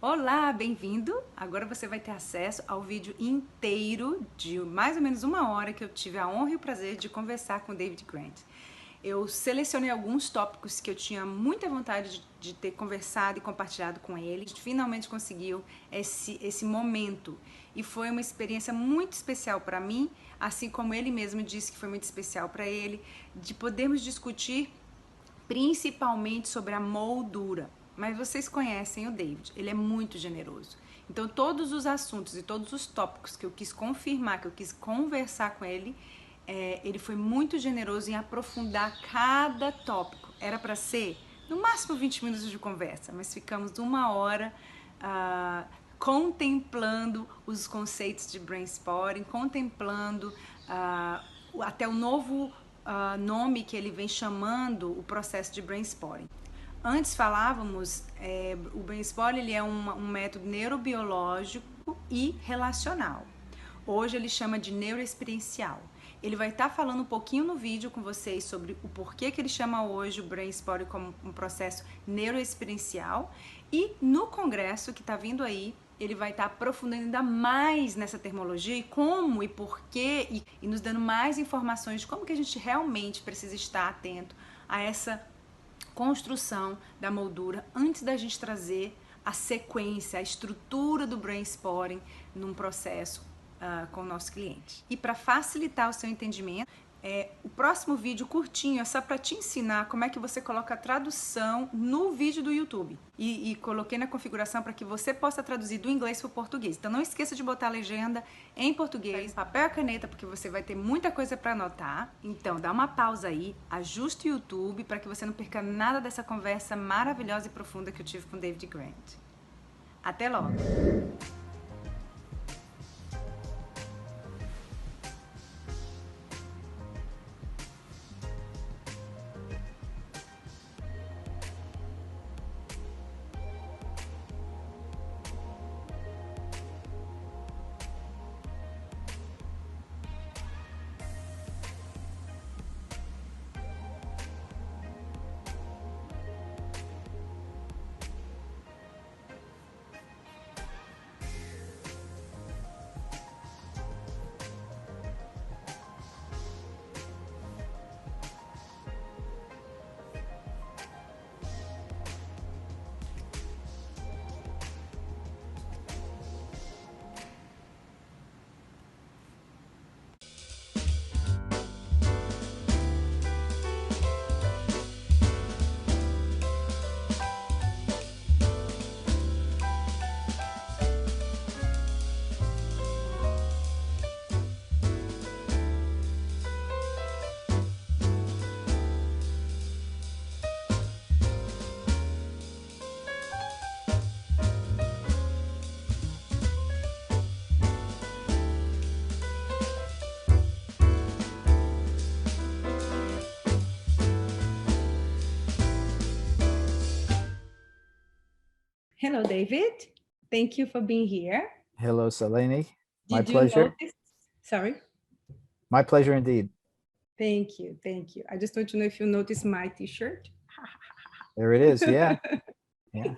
Olá, bem-vindo! Agora você vai ter acesso ao vídeo inteiro de mais ou menos 1 hora que eu tive a honra e o prazer de conversar com o David Grant. Eu selecionei alguns tópicos que eu tinha muita vontade de ter conversado e compartilhado com ele. A gente finalmente conseguiu esse momento e foi uma experiência muito especial para mim, assim como ele mesmo disse que foi muito especial para ele, de podermos discutir principalmente sobre a moldura. Mas vocês conhecem o David, ele é muito generoso. Então todos os assuntos e todos os tópicos que eu quis confirmar, que eu quis conversar com ele, ele foi muito generoso em aprofundar cada tópico. Era para ser no máximo 20 minutos de conversa, mas ficamos 1 hora contemplando os conceitos de brainstorming, contemplando até o novo nome que ele vem chamando o processo de brainstorming. Antes falávamos, o brainstorming ele é um método neurobiológico e relacional. Hoje ele chama de neuroexperiencial. Ele vai estar falando um pouquinho no vídeo com vocês sobre o porquê que ele chama hoje o brainstorming como um processo neuroexperiencial. E no congresso que está vindo aí, ele vai estar aprofundando ainda mais nessa terminologia e como e porquê e nos dando mais informações de como que a gente realmente precisa estar atento a essa construção da moldura antes da gente trazer a sequência, a estrutura do brainstorming num processo com o nosso cliente. E para facilitar o seu entendimento, o próximo vídeo curtinho é só para te ensinar como é que você coloca a tradução no vídeo do YouTube. E coloquei na configuração para que você possa traduzir do inglês para o português. Então não esqueça de botar a legenda em português, papel e caneta, porque você vai ter muita coisa para anotar. Então dá uma pausa aí, ajusta o YouTube para que você não perca nada dessa conversa maravilhosa e profunda que eu tive com o David Grant. Até logo! Hello, David. Thank you for being here. Hello, Selene. My Did you pleasure. notice? Sorry. My pleasure indeed. Thank you. Thank you. I just want to know if you noticed my t-shirt. There it is. Yeah. Yeah.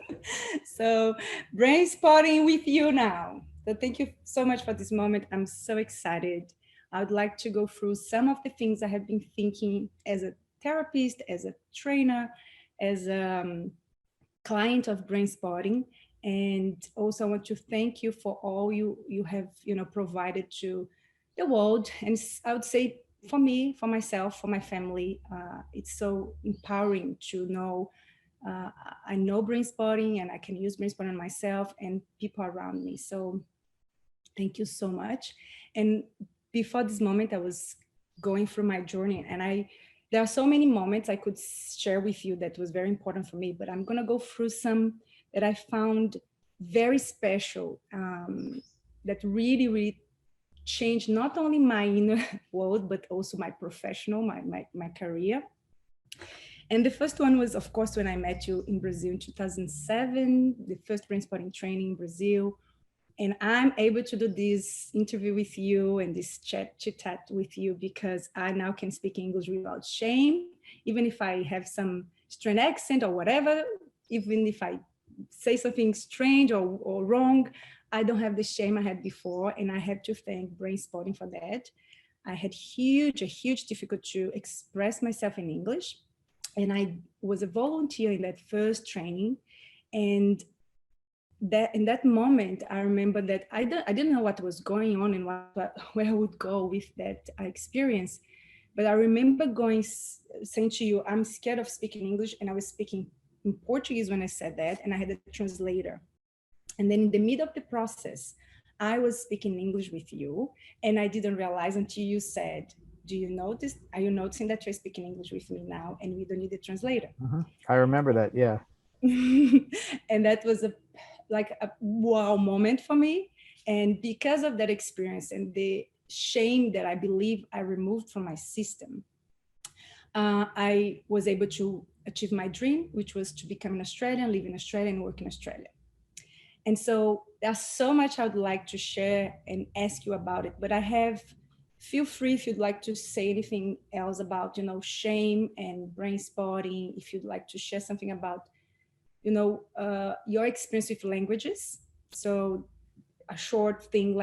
So brainstorming with you now. So thank you so much for this moment. I'm so excited. I would like to go through some of the things I have been thinking as a therapist, as a trainer, as a client of brainstorming. And also I want to thank you for all you have provided to the world. And I would say for me, for myself, for my family, it's so empowering to know I know brainstorming and I can use brainstorming myself and people around me. So thank you so much. And before this moment, I was going through my journey and there are so many moments I could share with you that was very important for me, but I'm gonna go through some that I found very special, that really, really changed not only my inner world, but also my professional, my career. And the first one was, of course, when I met you in Brazil in 2007, the first brainstorming training in Brazil. And I'm able to do this interview with you and this chit chat with you because I now can speak English without shame, even if I have some strange accent or whatever, even if I say something strange or wrong, I don't have the shame I had before. And I have to thank Brainspotting for that. I had a huge difficulty to express myself in English. And I was a volunteer in that first training. And that in that moment, I remember that I didn't know what was going on and where I would go with that experience. But I remember saying to you, I'm scared of speaking English. And I was speaking in Portuguese when I said that. And I had a translator. And then in the middle of the process, I was speaking English with you. And I didn't realize until you said, are you noticing that you're speaking English with me now and we don't need a translator? I remember that, yeah. And that was a wow moment for me. And because of that experience and the shame that I believe I removed from my system, I was able to achieve my dream, which was to become an Australian, live in Australia and work in Australia. And so there's so much I would like to share and ask you about it, but feel free if you'd like to say anything else about, shame and Brainspotting, if you'd like to share something about, your experience with languages. So a short thing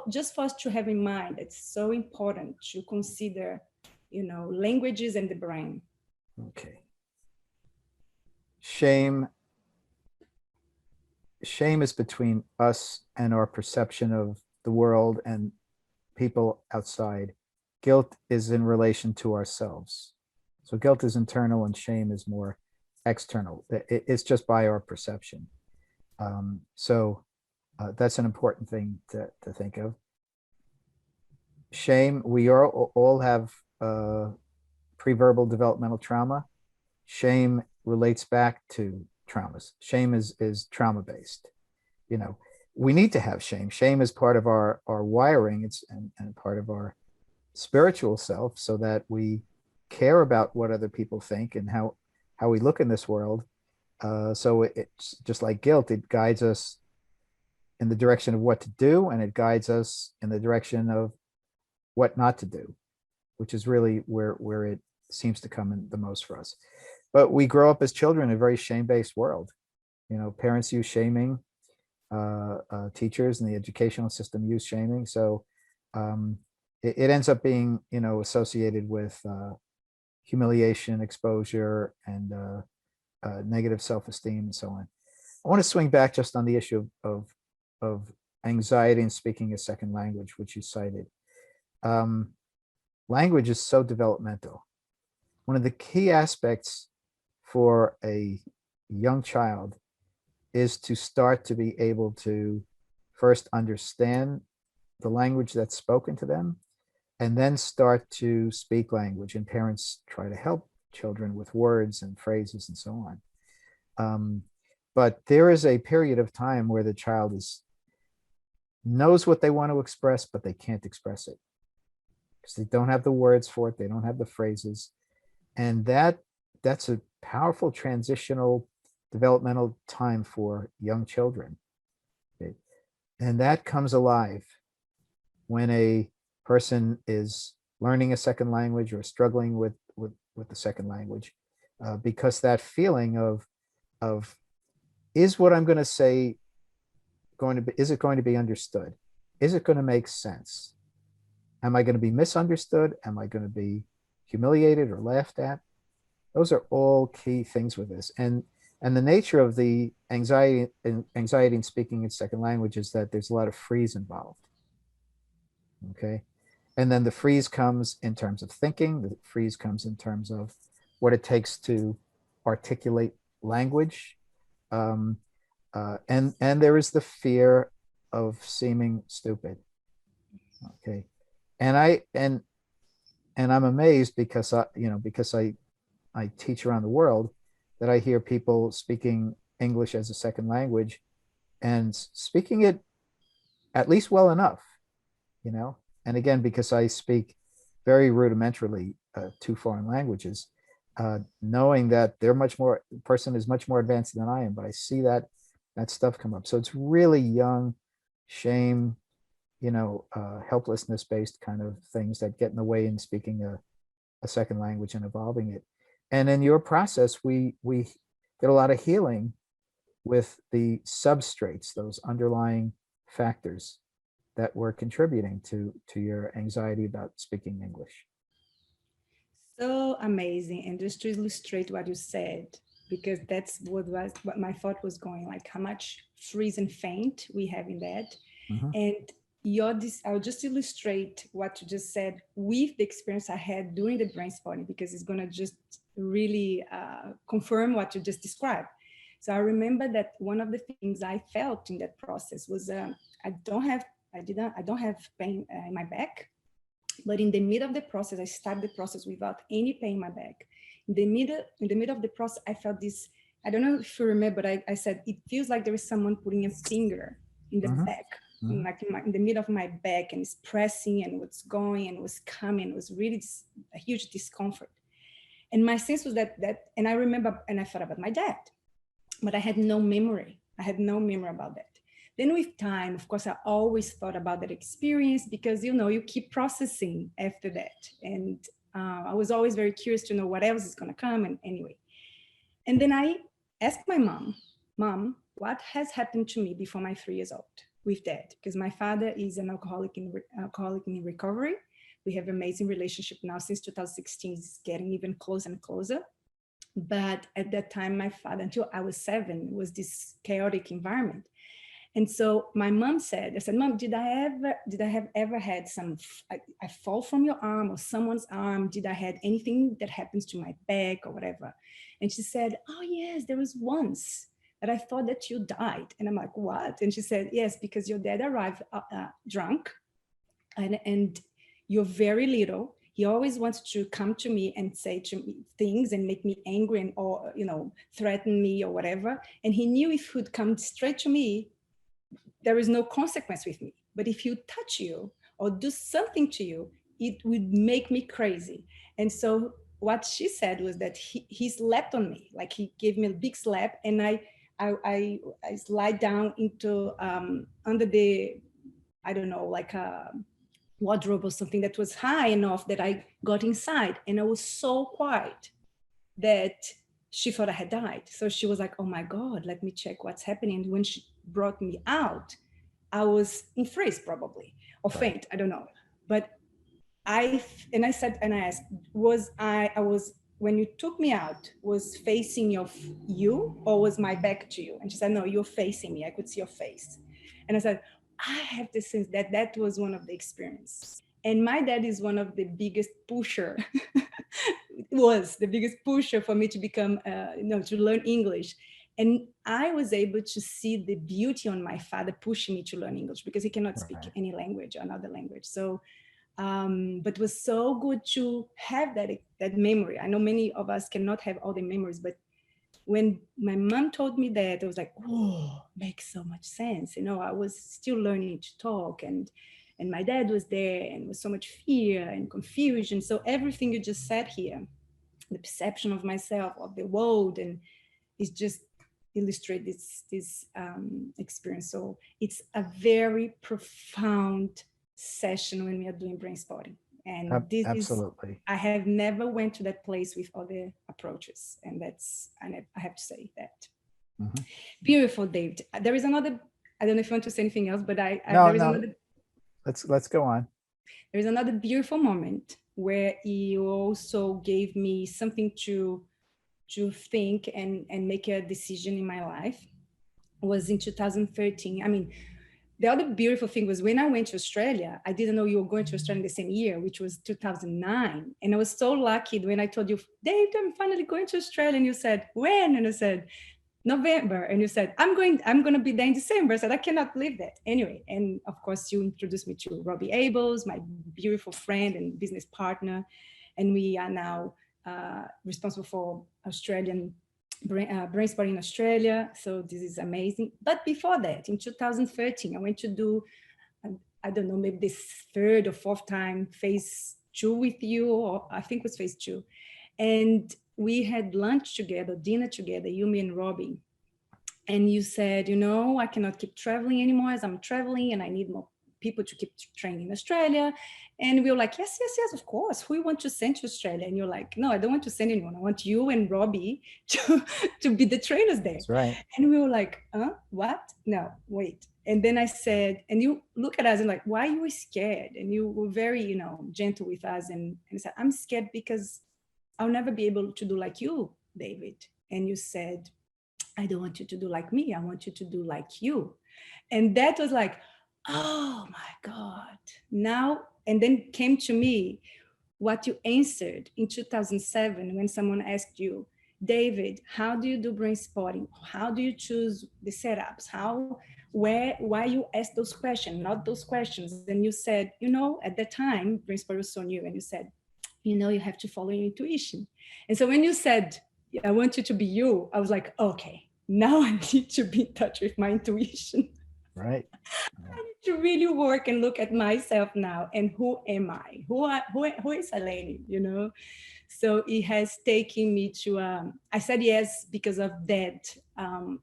just for us to have in mind, it's so important to consider, languages and the brain. Okay. Shame is between us and our perception of the world and people outside. Guilt is in relation to ourselves. So guilt is internal and shame is more external. It's just by our perception. So that's an important thing to think of. Shame, we all have pre-verbal developmental trauma. Shame relates back to traumas. Shame is trauma-based. We need to have shame. Shame is part of our wiring. And part of our spiritual self, so that we care about what other people think and how we look in this world. So it's just like guilt. It guides us in the direction of what to do, and it guides us in the direction of what not to do, which is really where it seems to come in the most for us. But we grow up as children in a very shame-based world. Parents use shaming, teachers and the educational system use shaming. So it ends up being, associated with humiliation, exposure, and negative self-esteem, and so on. I want to swing back just on the issue of anxiety and speaking a second language, which you cited. Language is so developmental. One of the key aspects for a young child is to start to be able to first understand the language that's spoken to them, and then start to speak language. And parents try to help children with words and phrases and so on. But there is a period of time where the child knows what they want to express, but they can't express it because they don't have the words for it. They don't have the phrases. And that's a powerful transitional developmental time for young children. Okay? And that comes alive when a person is learning a second language or struggling with the second language, because that feeling of is what I'm going to say is it going to be understood? Is it going to make sense? Am I going to be misunderstood? Am I going to be humiliated or laughed at? Those are all key things with this. And the nature of the anxiety in speaking in second language is that there's a lot of freeze involved. Okay. And then the freeze comes in terms of thinking. The freeze comes in terms of what it takes to articulate language. And there is the fear of seeming stupid. Okay. And I'm amazed because I teach around the world, that I hear people speaking English as a second language and speaking it at least well enough, and again, because I speak very rudimentarily 2 foreign languages, knowing that the person is much more advanced than I am, but I see that stuff come up. So it's really young shame, helplessness based kind of things that get in the way in speaking a second language and evolving it. And in your process, we did a lot of healing with the substrates, those underlying factors that were contributing to your anxiety about speaking English? So amazing. And just to illustrate what you said, because that's what my thought was going, like how much freeze and faint we have in that. And I'll just illustrate what you just said with the experience I had during the brainstorming, because it's going to just really confirm what you just described. So I remember that one of the things I felt in that process was I don't have pain in my back, but in the middle of the process, I started the process without any pain in my back. In the middle of the process, I felt this. I don't know if you remember, but I said it feels like there is someone putting a finger in the back, like in the middle of my back, and it's pressing and what's going and was coming. It was really a huge discomfort. And my sense was that, and I remember, and I thought about my dad, but I had no memory. I had no memory about that. Then with time, of course, I always thought about that experience because, you keep processing after that. And I was always very curious to know what else is going to come. And anyway, and then I asked my mom, what has happened to me before my 3 years old with that? Because my father is an alcoholic in recovery. We have an amazing relationship now since 2016. It's getting even closer and closer. But at that time, my father, until I was 7, was this chaotic environment. And so my mom said, Mom, did I have ever had I fall from your arm or someone's arm? Did I had anything that happens to my back or whatever? And she said, oh yes, there was once that I thought that you died. And I'm like, what? And she said, yes, because your dad arrived drunk and you're very little. He always wants to come to me and say to me things and make me angry and, or, threaten me or whatever. And he knew if he'd come straight to me, there is no consequence with me. But if you touch you or do something to you, it would make me crazy. And so what she said was that he slapped on me, like he gave me a big slap, and I slide down into under the, I don't know, like a wardrobe or something that was high enough that I got inside, and I was so quiet that she thought I had died. So she was like, oh my God, let me check what's happening. And when she brought me out, I was in freeze probably, or faint, I don't know. But I asked, when you took me out, was facing you or was my back to you? And she said, no, you're facing me. I could see your face. And I said, I have this sense that was one of the experience. And my dad is one of the biggest pusher, was the biggest pusher for me to become, to learn English. And I was able to see the beauty on my father pushing me to learn English because he cannot speak any language or another language. So, but it was so good to have that memory. I know many of us cannot have all the memories, but when my mom told me that, I was like, oh, makes so much sense. I was still learning to talk, and my dad was there, and was so much fear and confusion. So everything you just said here, the perception of myself, of the world, and it's just illustrate this experience. So it's a very profound session when we are doing brainstorming. And this absolutely. is, I have never went to that place with other approaches. And I have to say that. Beautiful, David. There is another, I don't know if you want to say anything else, but another. Let's go on. There's another beautiful moment where you also gave me something to think and make a decision in my life. Was in 2013. I mean, the other beautiful thing was when I went to Australia, I didn't know you were going to Australia in the same year, which was 2009. And I was so lucky when I told you, Dave, I'm finally going to Australia. And you said, when? And I said, November. And you said, I'm going to be there in December. I said, I cannot believe that. Anyway, and of course, you introduced me to Robbie Abels, my beautiful friend and business partner. And we are now responsible for Australian brainstorming in Australia. So this is amazing. But before that, in 2013, I went to do, I don't know, maybe this 3rd or 4th time phase 2 with you, or I think it was phase 2. And we had lunch together, dinner together, you, me, and Robbie. And you said, I cannot keep traveling anymore as I'm traveling, and I need more people to keep training in Australia. And we were like, yes, yes, yes, of course. Who you want to send to Australia? And you're like, no, I don't want to send anyone. I want you and Robbie to be the trainers there. That's right. And we were like, what? No, wait. And then I said, and you look at us and like, why are you scared? And you were very, you know, gentle with us. And said, I'm scared because I'll never be able to do like you, David. And you said, I don't want you to do like me. I want you to do like you. And that was like, oh my God. Now, and then came to me what you answered in 2007 when someone asked you, David, how do you do brain spotting? How do you choose the setups? Why you ask those questions, not those questions? And you said, you know, at that time, brain spotting was so new, and you said, you know, you have to follow your intuition. And so when you said, I want you to be you, I was like, okay, now I need to be in touch with my intuition. Right. I need to really work and look at myself now, and who am I? Who is Eleni, you know? So it has taken me to, I said yes because of that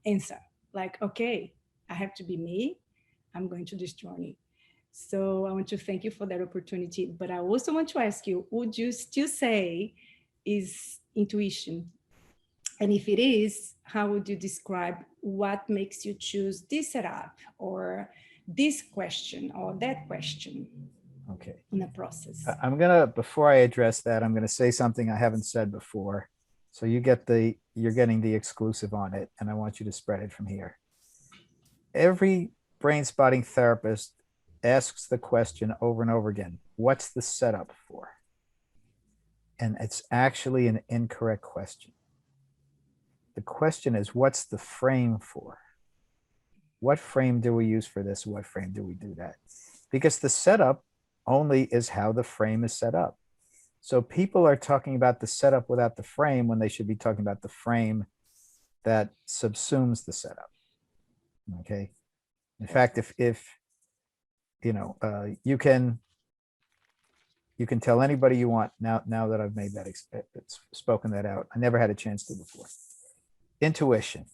answer. Like, okay, I have to be me. I'm going to this journey. So I want to thank you for that opportunity. But I also want to ask you, would you still say is intuition? And if it is, how would you describe what makes you choose this setup or this question or that question? Okay. In the process. Before I address that, I'm gonna say something I haven't said before. So you're getting the exclusive on it, and I want you to spread it from here. Every brain spotting therapist asks the question over and over again, what's the setup for? And it's actually an incorrect question. The question is, what's the frame for? What frame do we use for this? What frame do we do that? Because the setup only is how the frame is set up. So people are talking about the setup without the frame when they should be talking about the frame that subsumes the setup. Okay. In fact, if you know, you can tell anybody you want now that I've made that, spoken that out. I never had a chance to before. Intuition.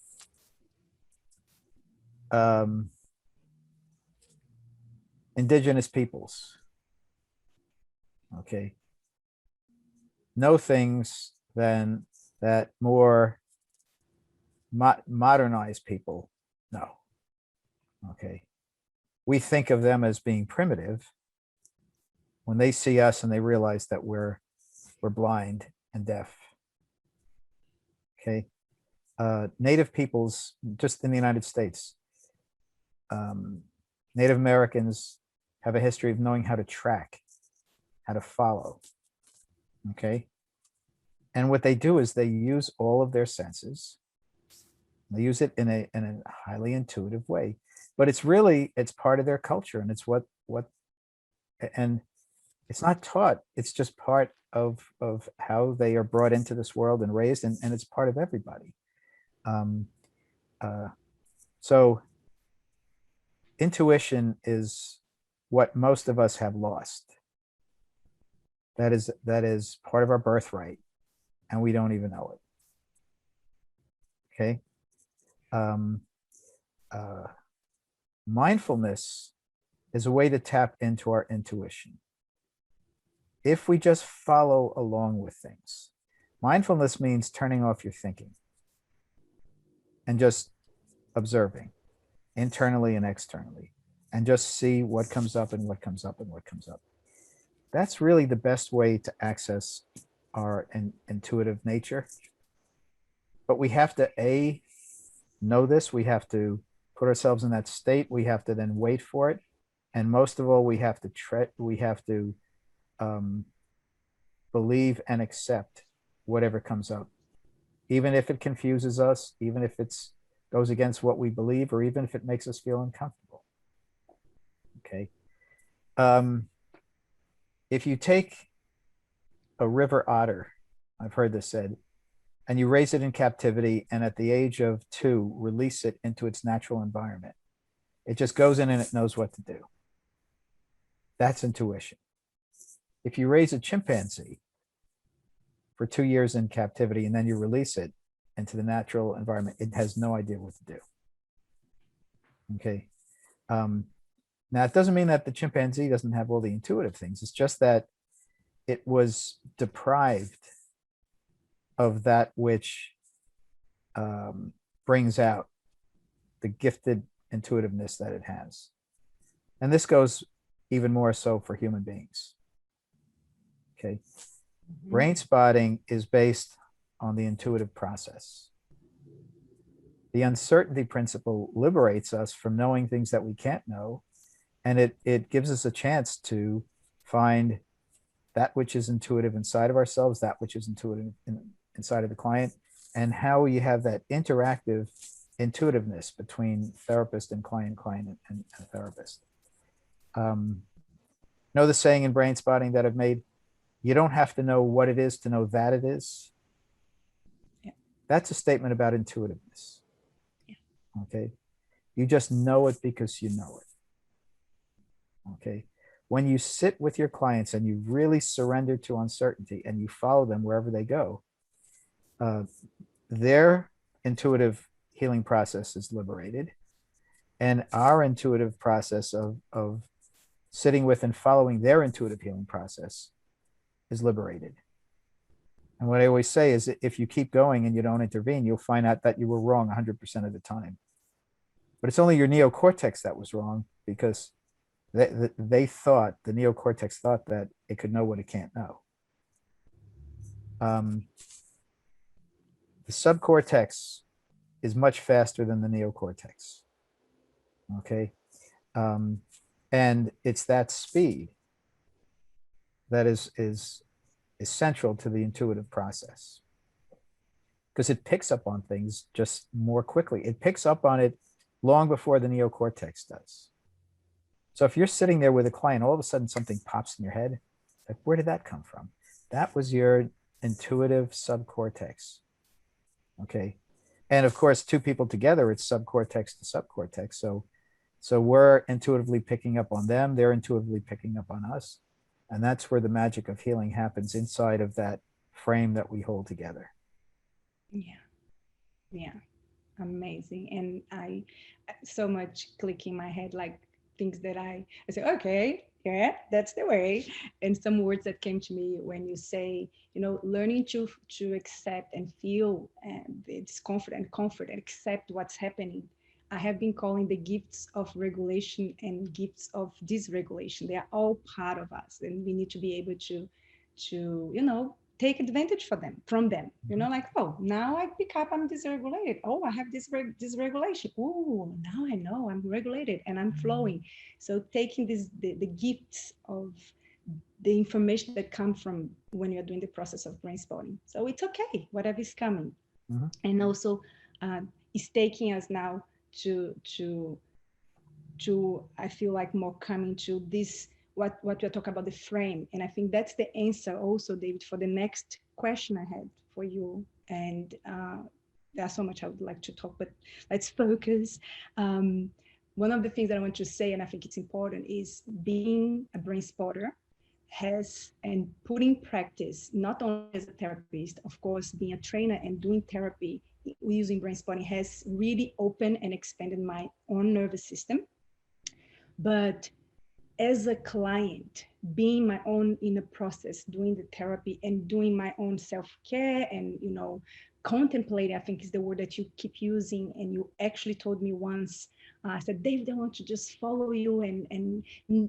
Indigenous peoples. Okay. Know things than that more modernized people know. Okay. We think of them as being primitive when they see us and they realize that we're blind and deaf. Okay. Native peoples, just in the United States, Native Americans have a history of knowing how to track, how to follow. Okay. And what they do is they use all of their senses. They use it in a highly intuitive way, but it's part of their culture, and it's and it's not taught. It's just part of how they are brought into this world and raised, and it's part of everybody. So intuition is what most of us have lost. That is part of our birthright, and we don't even know it. Okay. Mindfulness is a way to tap into our intuition. If we just follow along with things. Mindfulness means turning off your thinking and just observing internally and externally, and just see what comes up and what comes up and what comes up. That's really the best way to access our intuitive nature. But we have to know this. We have to put ourselves in that state. We have to then wait for it, and most of all, we have to believe and accept whatever comes up, even if it confuses us, even if it goes against what we believe, or even if it makes us feel uncomfortable. Okay. If you take a river otter, I've heard this said, and you raise it in captivity, and at the age of 2, release it into its natural environment, it just goes in and it knows what to do. That's intuition. If you raise a chimpanzee for 2 years in captivity and then you release it into the natural environment, it has no idea what to do. Okay. Now, it doesn't mean that the chimpanzee doesn't have all the intuitive things. It's just that it was deprived of that which brings out the gifted intuitiveness that it has. And this goes even more so for human beings. Okay. Brain spotting is based on the intuitive process. The uncertainty principle liberates us from knowing things that we can't know, and it gives us a chance to find that which is intuitive inside of ourselves, that which is intuitive inside of the client, and how you have that interactive intuitiveness between therapist and client and therapist. Know the saying in brain spotting that I've made, you don't have to know what it is to know that it is. Yeah. That's a statement about intuitiveness. Yeah. Okay. You just know it because you know it. Okay. When you sit with your clients and you really surrender to uncertainty and you follow them wherever they go, their intuitive healing process is liberated, and our intuitive process of sitting with and following their intuitive healing process is liberated. And what I always say is, if you keep going and you don't intervene, you'll find out that you were wrong 100% of the time. But it's only your neocortex that was wrong, because they thought, the neocortex thought, that it could know what it can't know. The subcortex is much faster than the neocortex. Okay. And it's that speed that is central to the intuitive process, because it picks up on things just more quickly. It picks up on it long before the neocortex does. So if you're sitting there with a client, all of a sudden something pops in your head, like, where did that come from? That was your intuitive subcortex. Okay. And of course, two people together, it's subcortex to subcortex. So we're intuitively picking up on them, they're intuitively picking up on us. And that's where the magic of healing happens, inside of that frame that we hold together. Yeah. Yeah. Amazing. And I so much click in my head, like things that I say, okay, yeah, that's the way. And some words that came to me when you say, learning to accept and feel the discomfort and comfort and accept what's happening. I have been calling the gifts of regulation and gifts of dysregulation. They are all part of us, and we need to be able to take advantage from them. Like, oh, now I pick up, I'm dysregulated. Oh, I have this dysregulation. Oh, now I know I'm regulated and I'm flowing. So taking the gifts of the information that come from when you're doing the process of brain spotting. So it's okay, whatever is coming. Mm-hmm. And also it's taking us now to I feel like more coming to this, what we're talking about, the frame. And I think that's the answer also, David, for the next question I had for you. And there's so much I would like to talk, but let's focus. One of the things that I want to say, and I think it's important, is being a brain spotter and putting practice, not only as a therapist, of course, being a trainer and doing therapy using brain spotting has really opened and expanded my own nervous system. But as a client, being my own inner process, doing the therapy and doing my own self-care and, contemplating, I think is the word that you keep using. And you actually told me once, I said, David, I want to just follow you and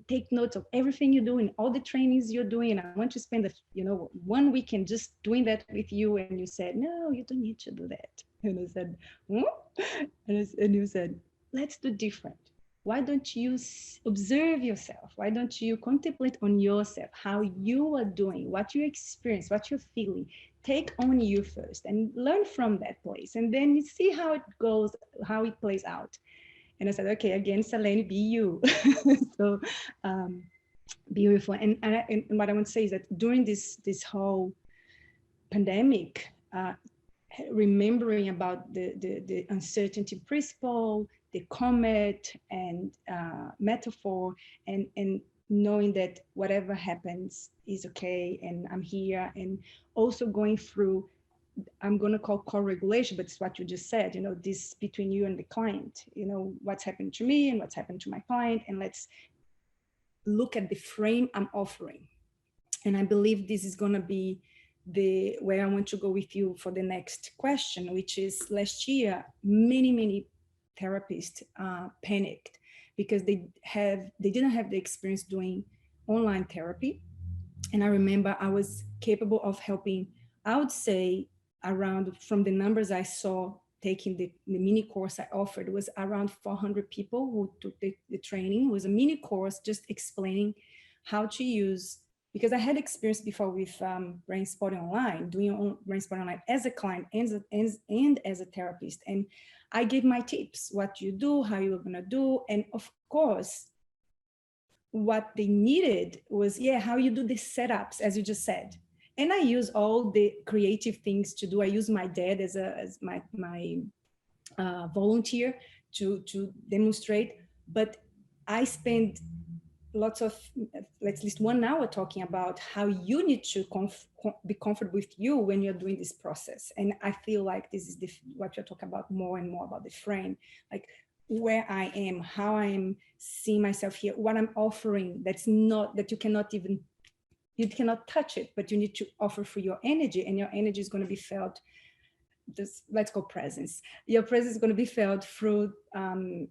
take notes of everything you do and all the trainings you're doing. And I want to spend, 1 weekend just doing that with you. And you said, no, you don't need to do that. And I said, and you said, let's do different. Why don't you observe yourself? Why don't you contemplate on yourself, how you are doing, what you experience, what you're feeling? Take on you first and learn from that place. And then you see how it goes, how it plays out. And I said, okay, again, Selene, be you. So beautiful. And what I want to say is that during this whole pandemic, remembering about the uncertainty principle, the comet and metaphor, and knowing that whatever happens is okay, and I'm here, and also going through, I'm going to call co-regulation, but it's what you just said, this between you and the client, what's happened to me and what's happened to my client, and let's look at the frame I'm offering. And I believe this is going to be the where I want to go with you for the next question, which is last year, many therapists panicked because they didn't have the experience doing online therapy. And I remember I was capable of helping, I would say around, from the numbers I saw taking the mini course I offered, was around 400 people who took the training. It was a mini course just explaining how to use, because I had experience before with Brainspotting online, doing Brainspotting online as a client and as a therapist. And I gave my tips, what you do, how you were gonna do. And of course, what they needed was, how you do the setups, as you just said. And I use all the creative things to do. I use my dad as my volunteer to demonstrate, but I spend lots of, at least 1 hour talking about how you need to be comfortable with you when you're doing this process. And I feel like this is what you're talking about more and more about the frame, like where I am, how I am seeing myself here, what I'm offering that's not, that you cannot touch it, but you need to offer for your energy, and your energy is going to be felt, let's go presence. Your presence is going to be felt through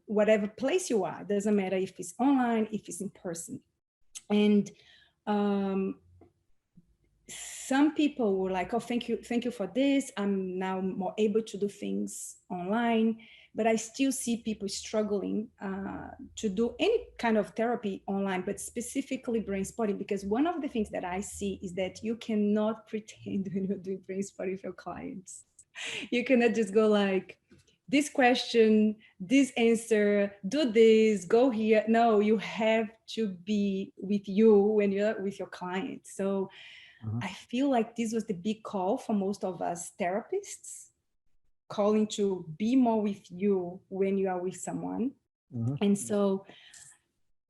whatever place you are. Doesn't matter if it's online, if it's in person. And some people were like, oh, thank you for this. I'm now more able to do things online. But I still see people struggling to do any kind of therapy online, but specifically Brainspotting, because one of the things that I see is that you cannot pretend when you're doing Brainspotting with your clients. You cannot just go like, this question, this answer, do this, go here. No, you have to be with you when you're with your client. So I feel like this was the big call for most of us therapists, calling to be more with you when you are with someone. And so,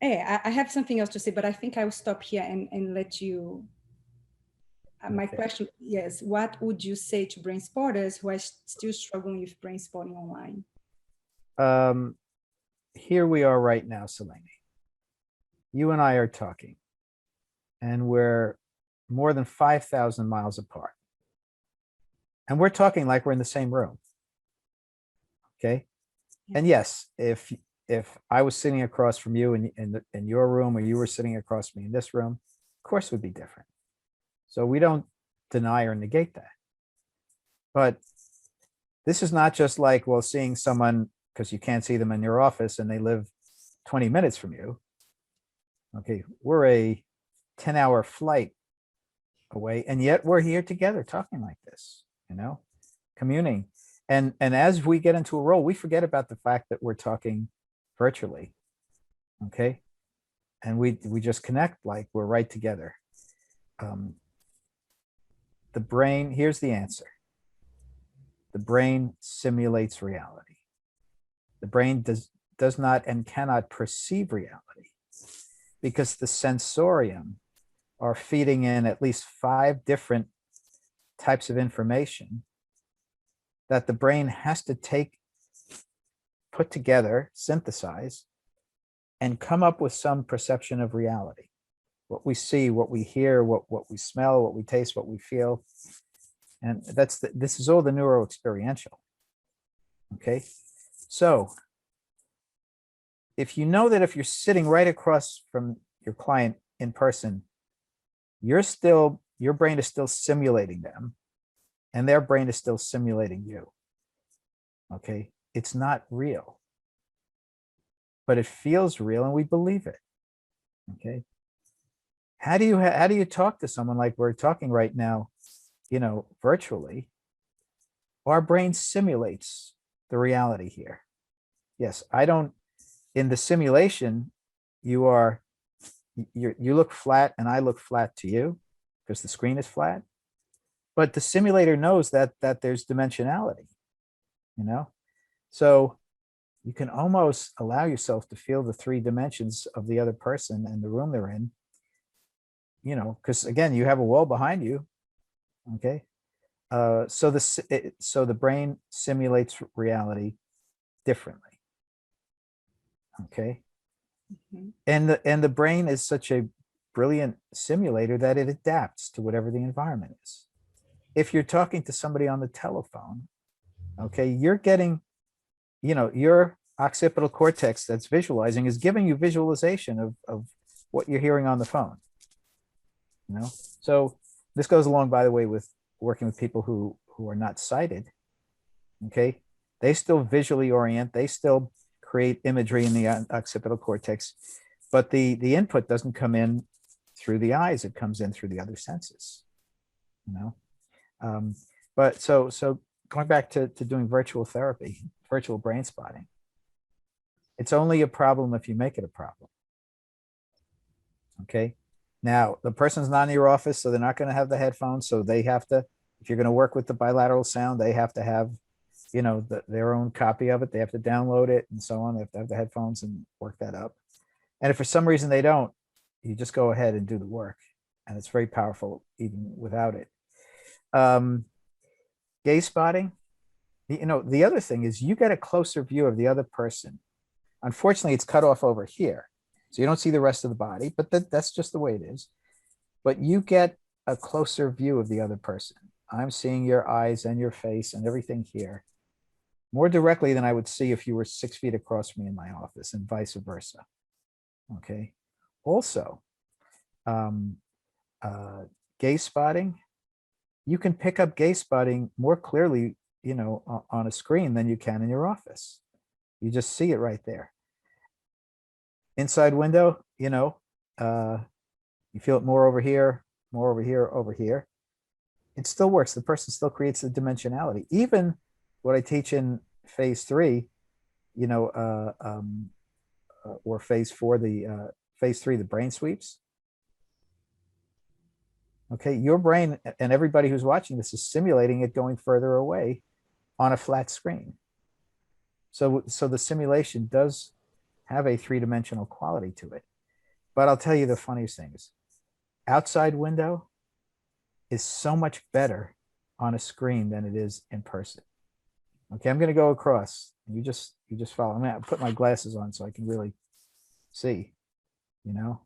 I have something else to say, but I think I will stop here and let you. My question, yes, what would you say to brain spotters who are still struggling with brain spotting online? Here we are right now, Selene. You and I are talking, and we're more than 5,000 miles apart. And we're talking like we're in the same room. Okay. And yes, if I was sitting across from you in your room, or you were sitting across from me in this room, of course it would be different. So we don't deny or negate that. But this is not just like, well, seeing someone because you can't see them in your office and they live 20 minutes from you. Okay, we're a 10-hour flight away, and yet we're here together talking like this, communing. And as we get into a role, we forget about the fact that we're talking virtually. Okay. And we just connect like we're right together. The brain, here's the answer. The brain simulates reality. The brain does not and cannot perceive reality, because the sensorium are feeding in at least 5 different types of information that the brain has to take, put together, synthesize, and come up with some perception of reality. What we see, what we hear, what we smell, what we taste, what we feel. And this is all the neuro-experiential. Okay. So if you know that if you're sitting right across from your client in person, your brain is still simulating them, and their brain is still simulating you. Okay. It's not real, but it feels real and we believe it. Okay. How do you talk to someone like we're talking right now, virtually? Our brain simulates the reality here. Yes, in the simulation, you look flat and I look flat to you because the screen is flat, but the simulator knows that there's dimensionality, so you can almost allow yourself to feel the 3 dimensions of the other person and the room they're in, because again, you have a wall behind you. Okay. So the brain simulates reality differently. Okay. And the brain is such a brilliant simulator that it adapts to whatever the environment is. If you're talking to somebody on the telephone, okay, you're getting, your occipital cortex that's visualizing is giving you visualization of what you're hearing on the phone. So this goes along, by the way, with working with people who are not sighted. Okay, they still visually orient, they still create imagery in the occipital cortex, but the input doesn't come in through the eyes, it comes in through the other senses. But so going back to doing virtual therapy, virtual brain spotting, it's only a problem if you make it a problem. Okay, now the person's not in your office, so they're not going to have the headphones, so they have to, if you're going to work with the bilateral sound, they have to have their own copy of it, they have to download it and so on, they have to have the headphones and work that up. And if for some reason they don't, you just go ahead and do the work, and it's very powerful even without it. Gaze spotting, the other thing is you get a closer view of the other person. Unfortunately, it's cut off over here, so you don't see the rest of the body, but that's just the way it is. But you get a closer view of the other person. I'm seeing your eyes and your face and everything here more directly than I would see if you were 6 feet across from me in my office, and vice versa. Okay. Also, gaze spotting, you can pick up gaze spotting more clearly, on a screen than you can in your office. You just see it right there. Inside window, you feel it more over here, more over here, over here. It still works. The person still creates the dimensionality. Even what I teach in phase 3, or phase 4, phase 3, the brain sweeps. Okay, your brain and everybody who's watching this is simulating it going further away on a flat screen. So the simulation does have a 3-dimensional quality to it. But I'll tell you the funniest thing is, outside window is so much better on a screen than it is in person. Okay, I'm going to go across, and you just follow. I'm going to put my glasses on so I can really see. Your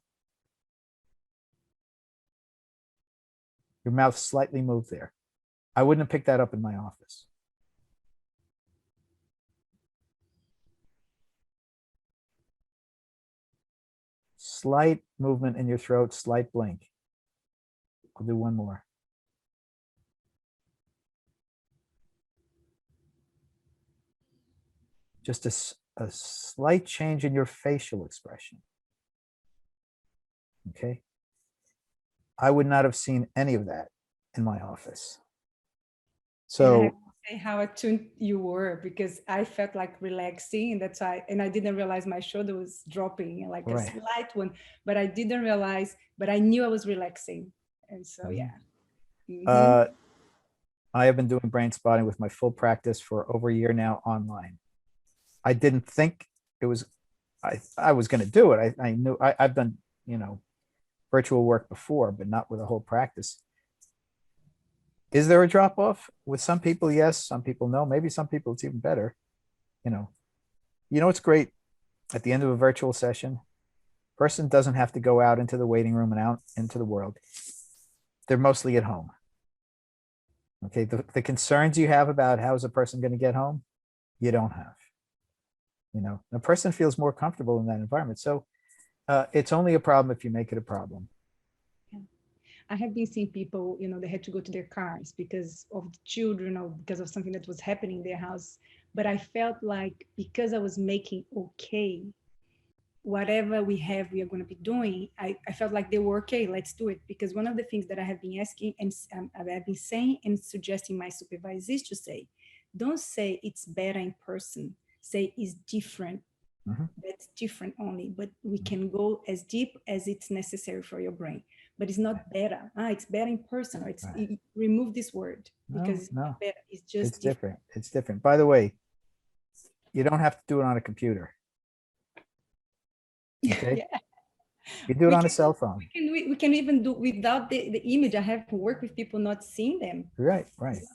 mouth slightly moved there. I wouldn't have picked that up in my office. Slight movement in your throat, slight blink. I'll do one more. Just a slight change in your facial expression. Okay. I would not have seen any of that in my office. So I have to say how attuned you were, because I felt like relaxing, and that's why, and I didn't realize my shoulder was dropping, like a slight one, but I didn't realize, but I knew I was relaxing. And so, yeah. I have been doing brain spotting with my full practice for over a year now online. I didn't think it was, I was going to do it. I knew I've done, virtual work before, but not with a whole practice. Is there a drop off with some people? Yes. Some people no. Maybe some people it's even better. It's great at the end of a virtual session. Person doesn't have to go out into the waiting room and out into the world. They're mostly at home. Okay. The concerns you have about how is a person going to get home, you don't have. The person feels more comfortable in that environment. So it's only a problem if you make it a problem. I have been seeing people, they had to go to their cars because of the children or because of something that was happening in their house. But I felt like because I was making okay, whatever we are going to be doing, I felt like they were okay, let's do it. Because one of the things that I have been asking and I've been saying and suggesting my supervisors to say, don't say it's better in person, say it's different. That's different only, but we can go as deep as it's necessary for your brain. But it's not better. It's better in person. Or it's remove this word because it's not better. It's just different. It's different. By the way, you don't have to do it on a computer. Okay. Yeah. You do it on a cell phone. We can even do without the image. I have to work with people not seeing them. Right.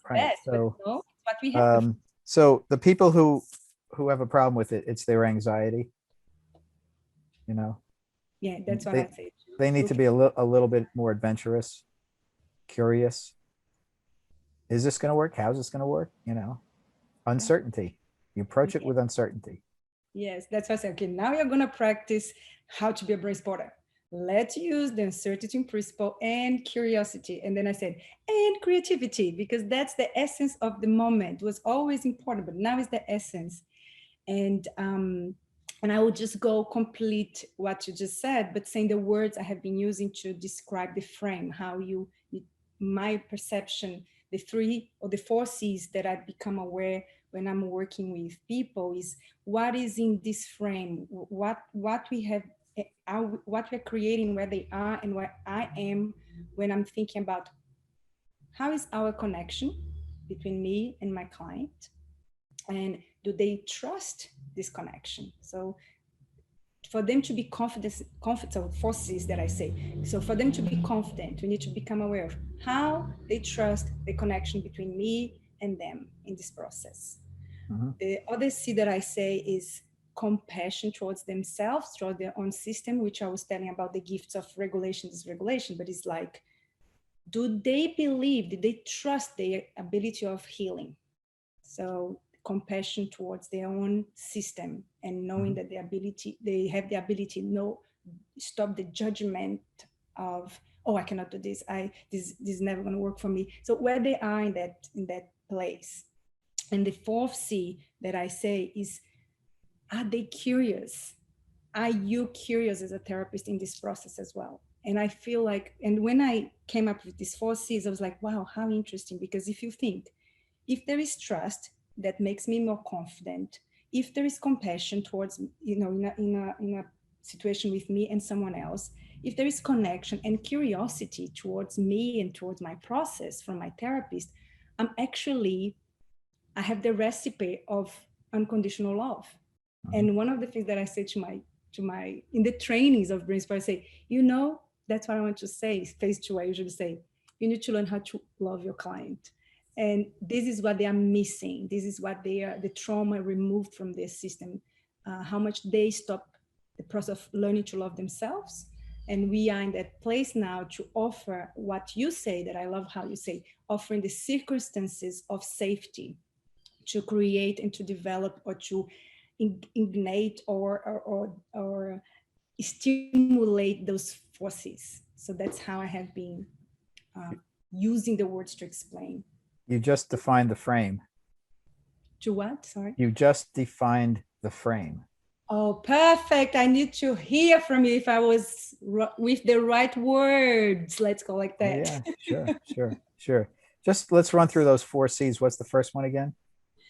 Best, so what we have. So the people who have a problem with it, it's their anxiety. you know. Yeah, that's what They- I say. They need to be a little bit more adventurous, curious. Is this going to work? How's this going to work? You know, uncertainty. You approach it with uncertainty. Yes, that's why I said, okay, now you're going to practice how to be a brain spotter. Let's use the uncertainty principle and curiosity. And then I said, and creativity, because that's the essence of the moment. It was always important, but now it's the essence. And I will just go complete what you just said, but saying the words I have been using to describe the frame, how my perception, the 3 or the 4 C's that I become aware when I'm working with people is what is in this frame, what we have, what we're creating, where they are and where I am when I'm thinking about how is our connection between me and my client, and do they trust this connection? So for them to be confident, so 4 C's that I say. So for them to be confident, we need to become aware of how they trust the connection between me and them in this process. Mm-hmm. The other C that I say is compassion towards themselves, towards their own system, which I was telling about the gifts of regulation, dysregulation, but it's like, do they believe, do they trust their ability of healing? So compassion towards their own system and knowing that they have the ability to know, stop the judgment of, oh, I cannot do this. This is never going to work for me. So where they are in that place. And the 4th C that I say is, are they curious? Are you curious as a therapist in this process as well? And I feel like, and when I came up with these 4 C's, I was like, wow, how interesting. Because if you think, if there is trust, that makes me more confident. If there is compassion towards, in a situation with me and someone else, if there is connection and curiosity towards me and towards my process from my therapist, I have the recipe of unconditional love. And one of the things that I say to my in the trainings of Brainspotting, I say, that's what I want to say. Phase 2, I usually say, you need to learn how to love your client. And this is what they are missing. This is what the trauma removed from their system, how much they stop the process of learning to love themselves. And we are in that place now to offer what you say, that I love how you say, offering the circumstances of safety to create and to develop or to ignite or stimulate those forces. So that's how I have been using the words to explain. You just defined the frame. To what? Sorry. You just defined the frame. Oh, perfect. I need to hear from you if I was with the right words. Let's go like that. Oh, yeah, sure. Just let's run through those 4 C's. What's the first one again?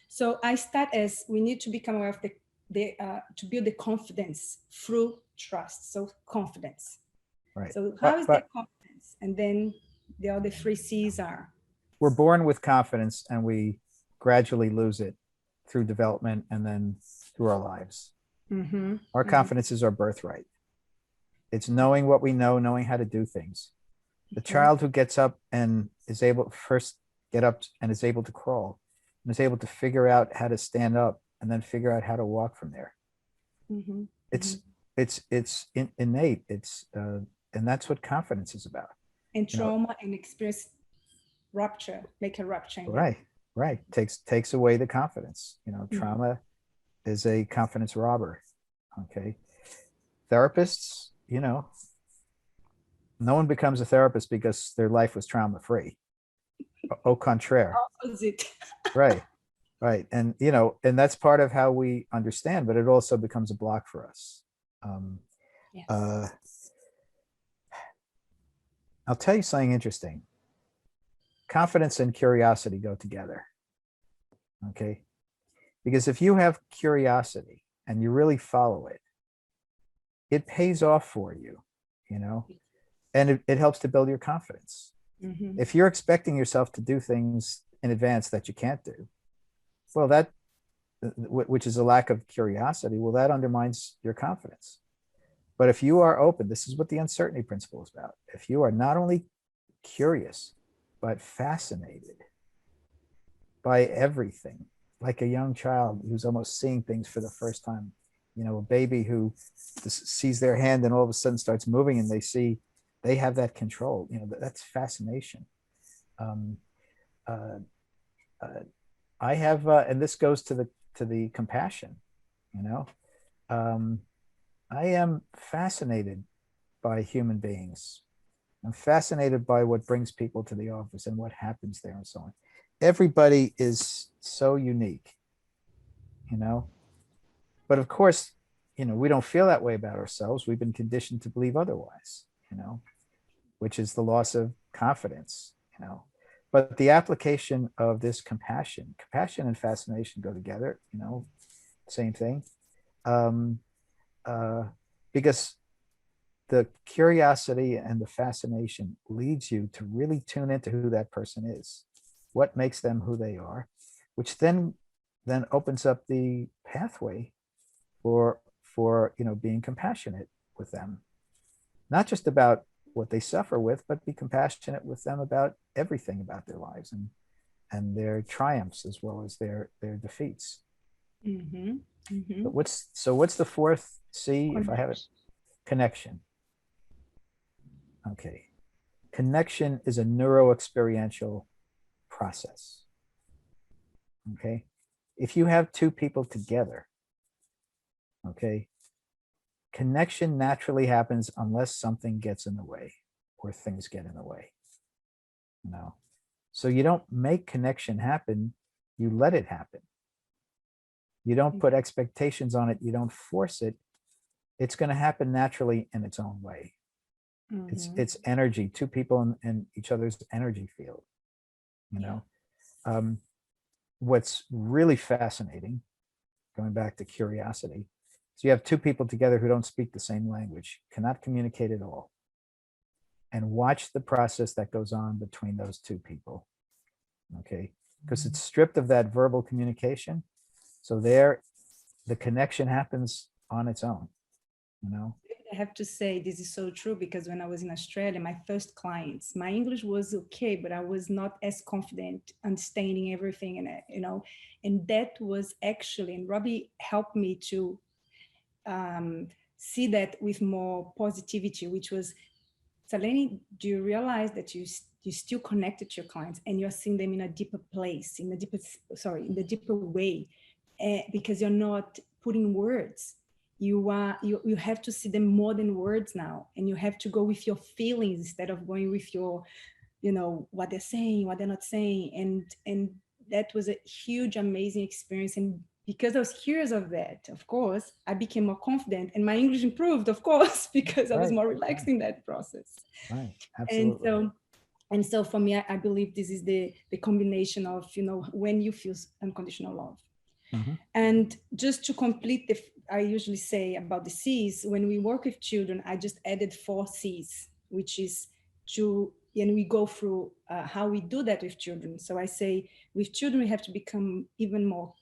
So I start as we need to become aware of to build the confidence through trust. So confidence. Right. So how is that confidence? And then the other 3 C's are? We're born with confidence and we gradually lose it through development and then through our lives. Mm-hmm. Our confidence is our birthright. It's knowing what we know, knowing how to do things. The child who gets up and is able to first get up and is able to crawl and is able to figure out how to stand up and then figure out how to walk from there. Mm-hmm. It's innate. And that's what confidence is about. And trauma and experience rupture, make a rupture. Right. Takes away the confidence. Trauma is a confidence robber. Okay. Therapists, no one becomes a therapist because their life was trauma free. Au contraire. Opposite. Right. And, and that's part of how we understand, but it also becomes a block for us. Yes. I'll tell you something interesting. Confidence and curiosity go together. Okay. Because if you have curiosity and you really follow it, it pays off for you, and it helps to build your confidence. Mm-hmm. If you're expecting yourself to do things in advance that you can't do, well, that, which is a lack of curiosity, well, that undermines your confidence. But if you are open, this is what the uncertainty principle is about. If you are not only curious, but fascinated by everything, like a young child who's almost seeing things for the first time, you know, a baby who sees their hand and all of a sudden starts moving and they see they have that control. You know, that's fascination. I have, and this goes to the compassion, you know. I am fascinated by human beings. I'm fascinated by what brings people to the office and what happens there and so on. Everybody is so unique, you know. But of course, you know, we don't feel that way about ourselves. We've been conditioned to believe otherwise, you know, which is the loss of confidence, you know. But the application of this compassion and fascination go together, you know, same thing. Because the curiosity and the fascination leads you to really tune into who that person is, what makes them who they are, which then opens up the pathway for you know, being compassionate with them, not just about what they suffer with, but be compassionate with them about everything about their lives and their triumphs as well as their defeats. Mm-hmm. Mm-hmm. But what's the fourth C? If I have it, connection. Okay, connection is a neuro-experiential process. Okay, if you have two people together, okay, connection naturally happens unless something gets in the way or things get in the way, you know. So you don't make connection happen, you let it happen. You don't put expectations on it, you don't force it. It's going to happen naturally in its own way. Mm-hmm. It's energy, two people in each other's energy field, you know. What's really fascinating, going back to curiosity, so you have two people together who don't speak the same language, cannot communicate at all, and watch the process that goes on between those two people, okay? Because it's stripped of that verbal communication. So there, the connection happens on its own, you know? I have to say this is so true, because when I was in Australia, my first clients, my English was okay, but I was not as confident understanding everything, and you know, and that was actually, and Robbie helped me to see that with more positivity, which was, Saleni, do you realize that you still connected to your clients and you're seeing them in a deeper place, in the deeper way, because you're not putting words. You have to see them more than words now, and you have to go with your feelings instead of going with your, you know, what they're saying, what they're not saying, and that was a huge, amazing experience. And because I was curious of that, of course, I became more confident, and my English improved, of course, because I was more relaxed in that process. Right, absolutely. And so for me, I believe this is the combination of, you know, when you feel unconditional love. Mm-hmm. And just to complete I usually say about the C's, when we work with children, I just added 4 C's, which is and we go through how we do that with children. So I say with children, we have to become even more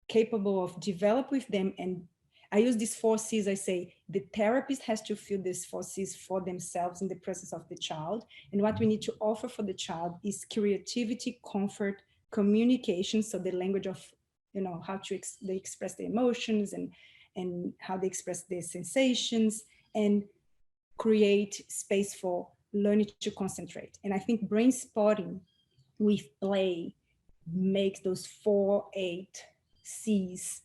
capable of develop with them. And I use these 4 C's. I say the therapist has to feel these 4 C's for themselves in the presence of the child. And what we need to offer for the child is creativity, comfort, communication. So the language of, you know, how they express their emotions and how they express their sensations, and create space for learning to concentrate. And I think brain spotting with play makes those 4-8 C's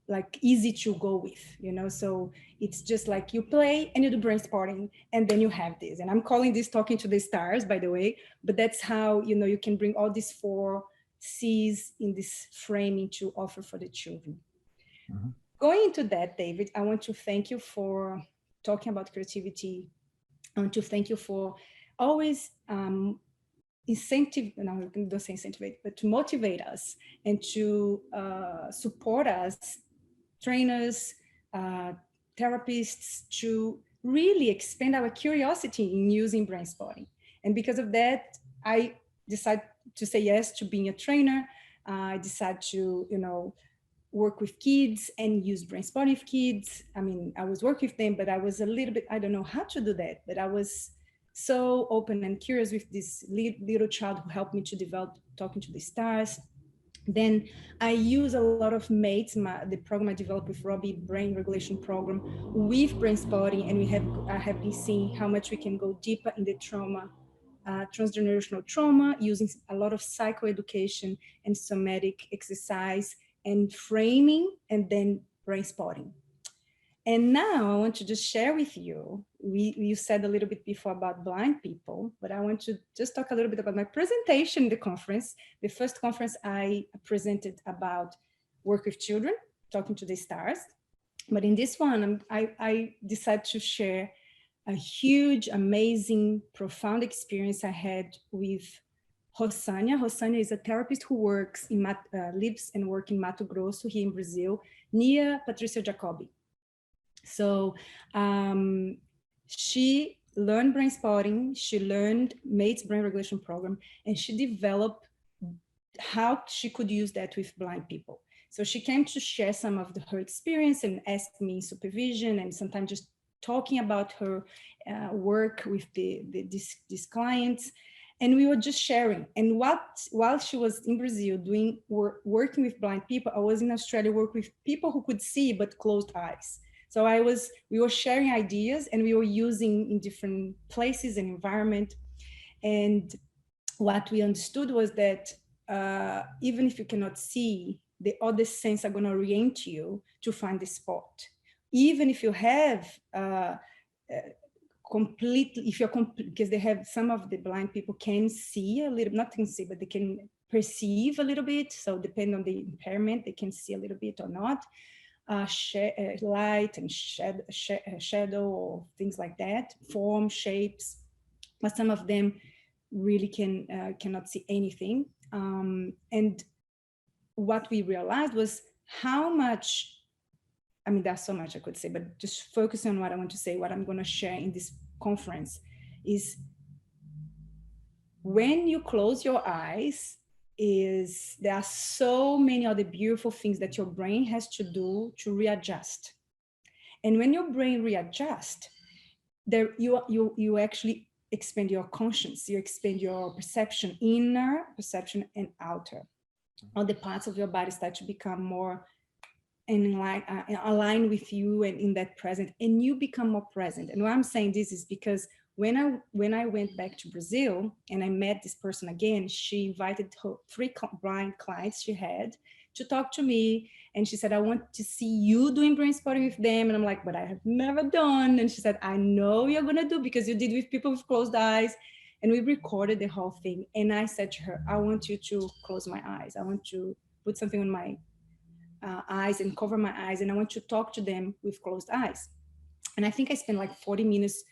like easy to go with, you know. So it's just like you play and you do brain spotting, and then you have this. And I'm calling this talking to the stars, by the way, but that's how, you know, you can bring all these 4 C's in this framing to offer for the children. Mm-hmm. Going into that, David, I want to thank you for talking about creativity. I want to thank you for always don't say incentivate, but to motivate us and to support us, trainers, therapists, to really expand our curiosity in using brain spotting. And because of that, I decided to say yes to being a trainer. I decided to, you know, work with kids and use brain spotting with kids. I mean, I was working with them, but I was a little bit, I don't know how to do that, but I was so open and curious with this little child who helped me to develop talking to the stars. Then I use a lot of mates, the program I developed with Robbie, brain regulation program, with Brainspotting, and I have been seeing how much we can go deeper in the trauma, transgenerational trauma, using a lot of psychoeducation and somatic exercise and framing, and then Brainspotting. And now I want to just share with you, you said a little bit before about blind people, but I want to just talk a little bit about my presentation in the conference. The first conference I presented about work with children, talking to the stars. But in this one, I decided to share a huge, amazing, profound experience I had with Rosânia. Rosânia is a therapist who works in, lives and works in Mato Grosso here in Brazil, near Patrícia Jacobi. So she learned Brainspotting, she learned MATE's brain regulation program, and she developed how she could use that with blind people. So she came to share some of her experience and asked me supervision, and sometimes just talking about her work with these clients. And we were just sharing. And while she was in Brazil working with blind people, I was in Australia working with people who could see but closed eyes. So we were sharing ideas, and we were using in different places and environment. And what we understood was that even if you cannot see, the other sense are going to orient you to find the spot. Even if you have because they have, some of the blind people can see a little, not can see, but they can perceive a little bit. So depending on the impairment, they can see a little bit or not. Light and shadow or things like that, form, shapes, but some of them really cannot see anything. And what we realized was how much, I mean, there's so much I could say, but just focus on what I want to say, what I'm going to share in this conference is when you close your eyes, there are so many other beautiful things that your brain has to do to readjust. And when your brain readjusts, you actually expand your conscience, you expand your perception, inner perception and outer. All the parts of your body start to become more aligned with you and in that present, and you become more present. And why I'm saying this is because when I went back to Brazil and I met this person again, she invited her 3 blind clients she had to talk to me. And she said, I want to see you doing Brainspotting with them. And I'm like, but I have never done. And she said, I know you're going to do, because you did with people with closed eyes. And we recorded the whole thing. And I said to her, I want you to close my eyes. I want to put something on my eyes and cover my eyes. And I want to talk to them with closed eyes. And I think I spent like 40 minutes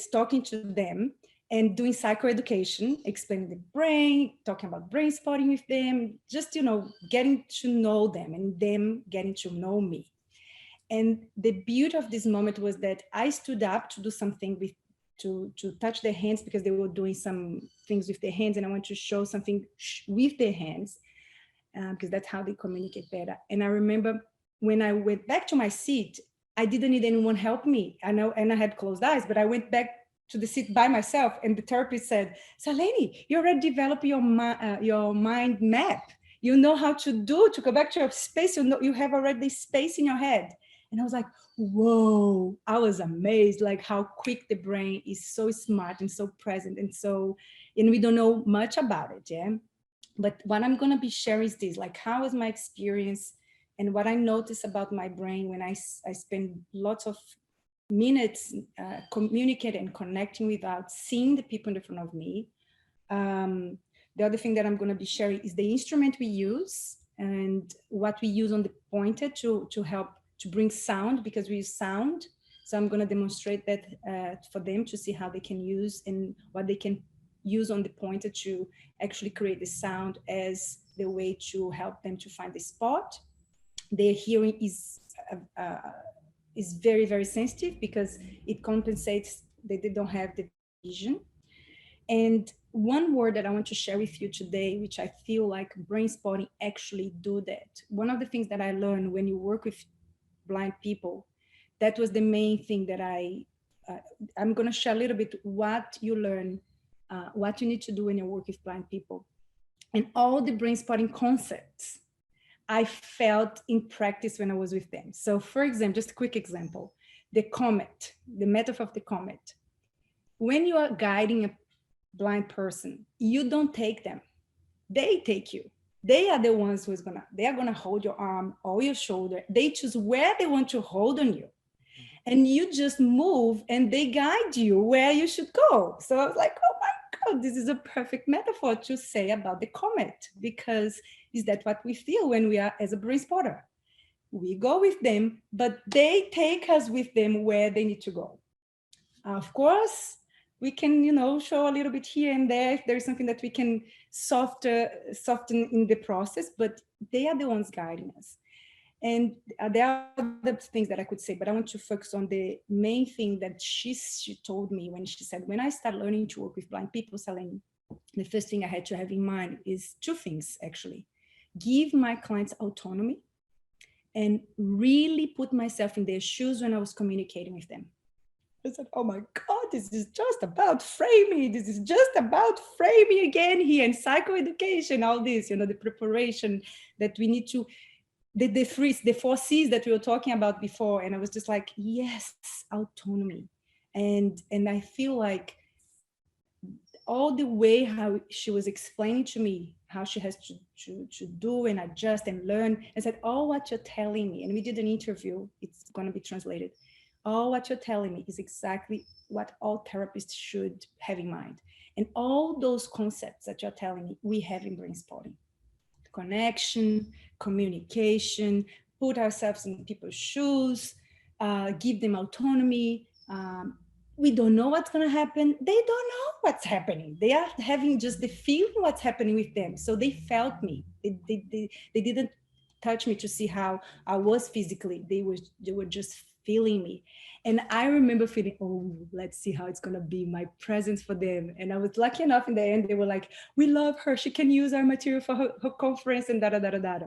talking to them and doing psychoeducation, explaining the brain, talking about Brainspotting with them, just, getting to know them and them getting to know me. And the beauty of this moment was that I stood up to do something to touch their hands, because they were doing some things with their hands, and I want to show something with their hands, because that's how they communicate better. And I remember when I went back to my seat, I didn't need anyone help me. I know, and I had closed eyes, but I went back to the seat by myself, and the therapist said, Saleni, you already developed your mind map. You know how to go back to your space. You have already space in your head. And I was like, whoa, I was amazed, like how quick the brain is, so smart and so present. And we don't know much about it, yeah? But what I'm gonna be sharing is this, like how was my experience and what I noticed about my brain when I spend lots of minutes communicating and connecting without seeing the people in front of me. The other thing that I'm gonna be sharing is the instrument we use and what we use on the pointer to help to bring sound, because we use sound. So I'm gonna demonstrate that for them to see how they can use and what they can use on the pointer to actually create the sound as the way to help them to find the spot. Their hearing is very, very sensitive because it compensates that they don't have the vision. And one word that I want to share with you today, which I feel like Brainspotting actually do that. One of the things that I learned when you work with blind people, that was the main thing that I'm going to share a little bit what you learn, what you need to do when you work with blind people. And all the brain spotting concepts I felt in practice when I was with them. So for example, just a quick example, the comet, the metaphor of the comet. When you are guiding a blind person, you don't take them, they take you. They are the ones they are gonna hold your arm or your shoulder. They choose where they want to hold on you. And you just move and they guide you where you should go. So I was like, oh my God, this is a perfect metaphor to say about the comet, because is that what we feel when we are as a brain spotter? We go with them, but they take us with them where they need to go. Of course, we can, show a little bit here and there if there's something that we can soften in the process, but they are the ones guiding us. And there are other things that I could say, but I want to focus on the main thing that she told me when she said, when I start learning to work with blind people, Selene, the first thing I had to have in mind is two things, actually. Give my clients autonomy and really put myself in their shoes when I was communicating with them. I said, oh my God, this is just about framing. This is just about framing again here, and psychoeducation, all this, the preparation that we need to, the 4 C's that we were talking about before. And I was just like, yes, autonomy. And I feel like all the way how she was explaining to me how she has to do and adjust and learn, and said, all what you're telling me, and we did an interview, it's going to be translated, all what you're telling me is exactly what all therapists should have in mind. And all those concepts that you're telling me, we have in brain spotting. Connection, communication, put ourselves in people's shoes, give them autonomy. We don't know what's going to happen. They don't know what's happening. They are having just the feeling what's happening with them. So they felt me. They didn't touch me to see how I was physically. They were just feeling me. And I remember feeling, oh, let's see how it's going to be, my presence for them. And I was lucky enough in the end, they were like, we love her. She can use our material for her conference and da-da-da-da-da.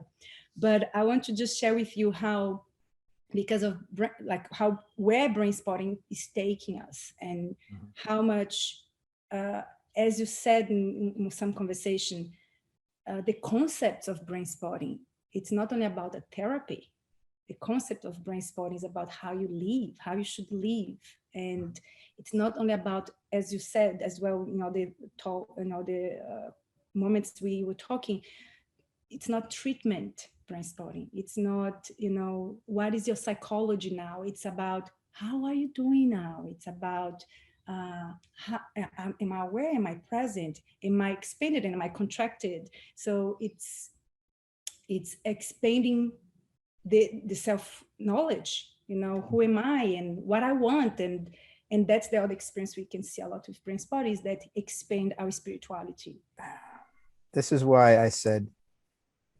But I want to just share with you how, because of where brain spotting is taking us, and how much, as you said in some conversation, the concepts of brain spotting, it's not only about the therapy. The concept of brain spotting is about how you live, how you should live. And it's not only about, as you said as well, the moments we were talking, it's not treatment brain spotting. It's not, what is your psychology now? It's about, how are you doing now? It's about, am I aware? Am I present? Am I expanded and am I contracted? So it's expanding the self-knowledge, who am I and what I want. And that's the other experience we can see a lot with brain spotting, is that expand our spirituality. This is why I said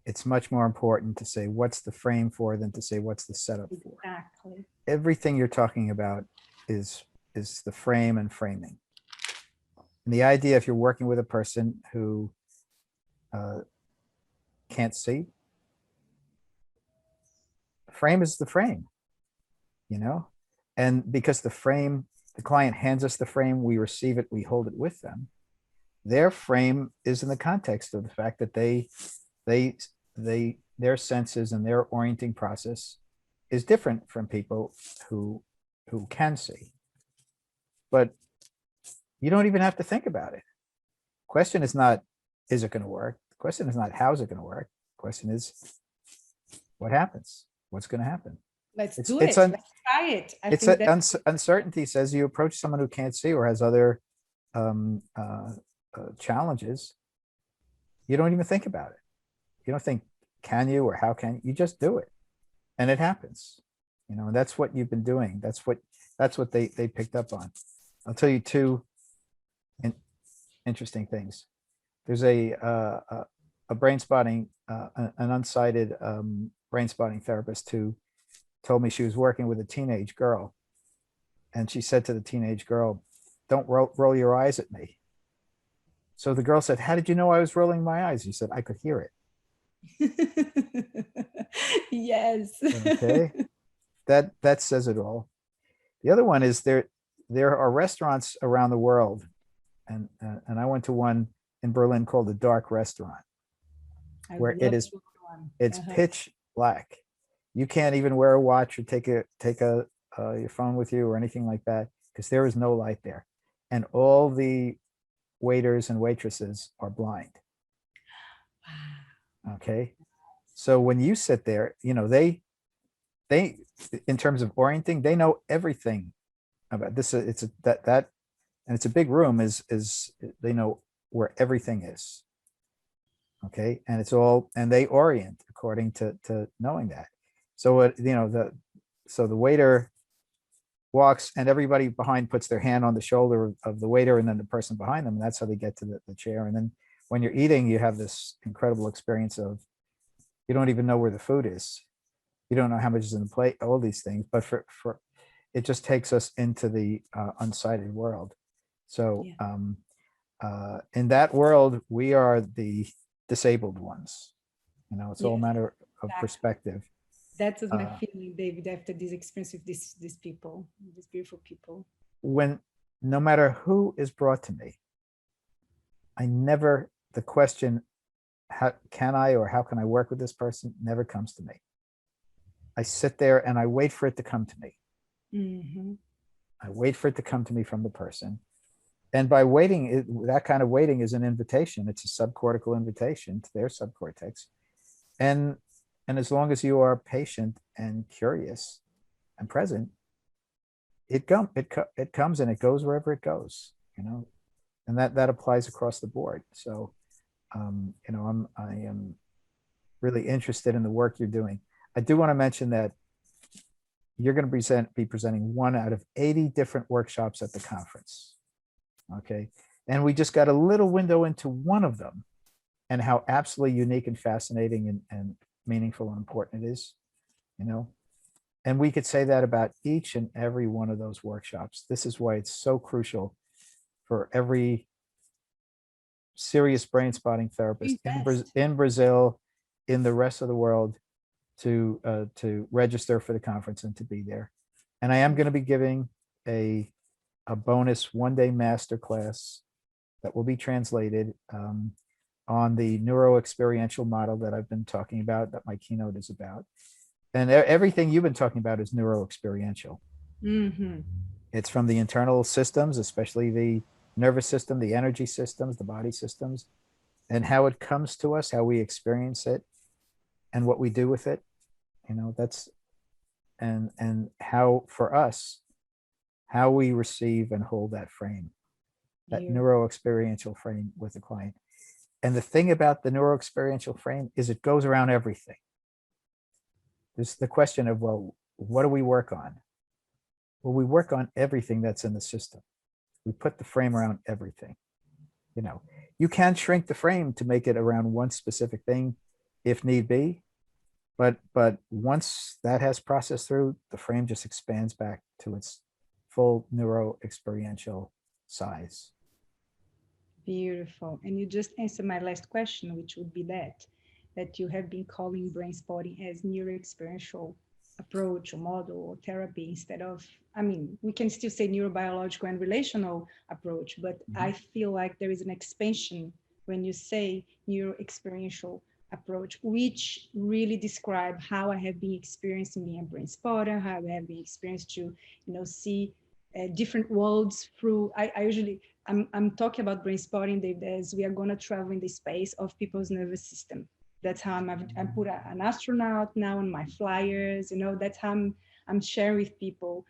it's much more important to say what's the frame for than to say what's the setup for. Exactly. Everything you're talking about is the frame and framing. And the idea, if you're working with a person who can't see, frame is the frame, and because the client hands us the frame, we receive it, we hold it with them. Their frame is in the context of the fact that their senses and their orienting process is different from people who can see. But you don't even have to think about it. Question is not, is it going to work? The question is not, how's it going to work? The question is, what happens? What's going to happen? Let's do it. Let's try it. Uncertainty says you approach someone who can't see or has other challenges. You don't even think about it. You don't think, can you, or how can you? You just do it, and it happens. And that's what you've been doing. That's what they picked up on. I'll tell you two interesting things. There's a brain spotting, an unsighted brain spotting therapist who told me she was working with a teenage girl, and she said to the teenage girl, don't roll your eyes at me. So the girl said, how did you know I was rolling my eyes? He said, I could hear it. Yes. Okay. That says it all. The other one is there are restaurants around the world, and I went to one in Berlin called the dark restaurant, where it's pitch black. You can't even wear a watch or take your phone with you or anything like that, because there is no light there. And all the waiters and waitresses are blind. Okay. So when you sit there, you know, they, in terms of orienting, they know everything about this. And it's a big room, is they know where everything is. Okay. And it's all, and they orient according to knowing that. So what, you know, so the waiter walks and everybody behind puts their hand on the shoulder of the waiter and then the person behind them. And that's how they get to the chair. And then when you're eating, you have this incredible experience of, you don't even know where the food is. You don't know how much is in the plate, all these things, but for it just takes us into the unsighted world. So in that world, we are the disabled ones. You know, it's all a matter of perspective. That was my feeling, David, after this experience with these people, these beautiful people. When, no matter who is brought to me, the question, how can I, or how can I work with this person, never comes to me. I sit there and I wait for it to come to me. Mm-hmm. I wait for it to come to me from the person. And by waiting, that kind of waiting is an invitation. It's a subcortical invitation to their subcortex. And as long as you are patient and curious and present, it comes and it goes wherever it goes, you know, and that applies across the board. So, you know, I am really interested in the work you're doing. I do want to mention that you're going to be presenting 1 out of 80 different workshops at the conference. Okay. And we just got a little window into one of them and how absolutely unique and fascinating and meaningful and important it is, you know. And we could say that about each and every one of those workshops. This is why it's so crucial for every serious brain spotting therapist in Brazil, in the rest of the world, to register for the conference and to be there. And I am going to be giving a bonus 1-day masterclass that will be translated on the neuro-experiential model that I've been talking about, that my keynote is about. And everything you've been talking about is neuro-experiential. Mm-hmm. It's from the internal systems, especially the nervous system, the energy systems, the body systems, and how it comes to us, how we experience it, and what we do with it. You know, that's, and how, for us, how we receive and hold that frame, that neuro-experiential frame with the client. And the thing about the neuro-experiential frame is it goes around everything. There's the question of, well, what do we work on? Well, we work on everything that's in the system. We put the frame around everything. You know, you can shrink the frame to make it around one specific thing if need be. But once that has processed through, the frame just expands back to its full neuro-experiential size. Beautiful. And you just answered my last question, which would be that you have been calling brain spotting as neuro-experiential approach or model or therapy instead of, I mean, we can still say neurobiological and relational approach, but I feel like there is an expansion when you say neuro-experiential approach, which really describe how I have been experiencing being a brain spotter, how I have been experienced to, you know, see different worlds through, I'm talking about brain spotting, David, as we are going to travel in the space of people's nervous system. That's how I put an astronaut now on my flyers, you know, that's how I'm sharing with people.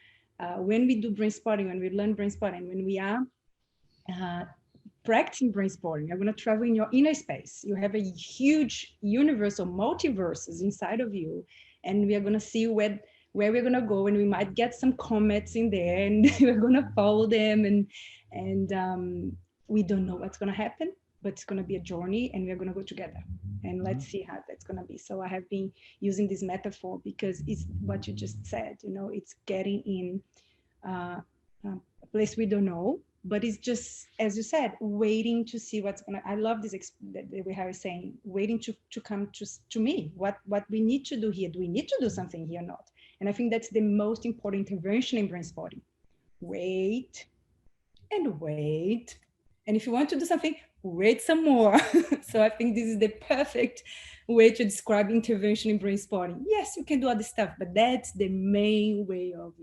When we do brain spotting, when we learn brain spotting, when we are practicing brain spotting, you're going to travel in your inner space. You have a huge universe of multiverses inside of you. And we are going to see where we're going to go, and we might get some comets in there, and we're going to follow them. And we don't know what's going to happen, but it's going to be a journey, and we're going to go together. And let's see how that's going to be. So I have been using this metaphor because it's what you just said, you know, it's getting in a place we don't know, but it's just, as you said, waiting to see what's going to, I love this, the way Harry is saying, waiting to come to me, what we need to do here. Do we need to do something here or not? And I think that's the most important intervention in brain spotting. Wait and wait. And if you want to do something, wait some more. So I think this is the perfect way to describe intervention in brain spotting. Yes, you can do other stuff, but that's the main way of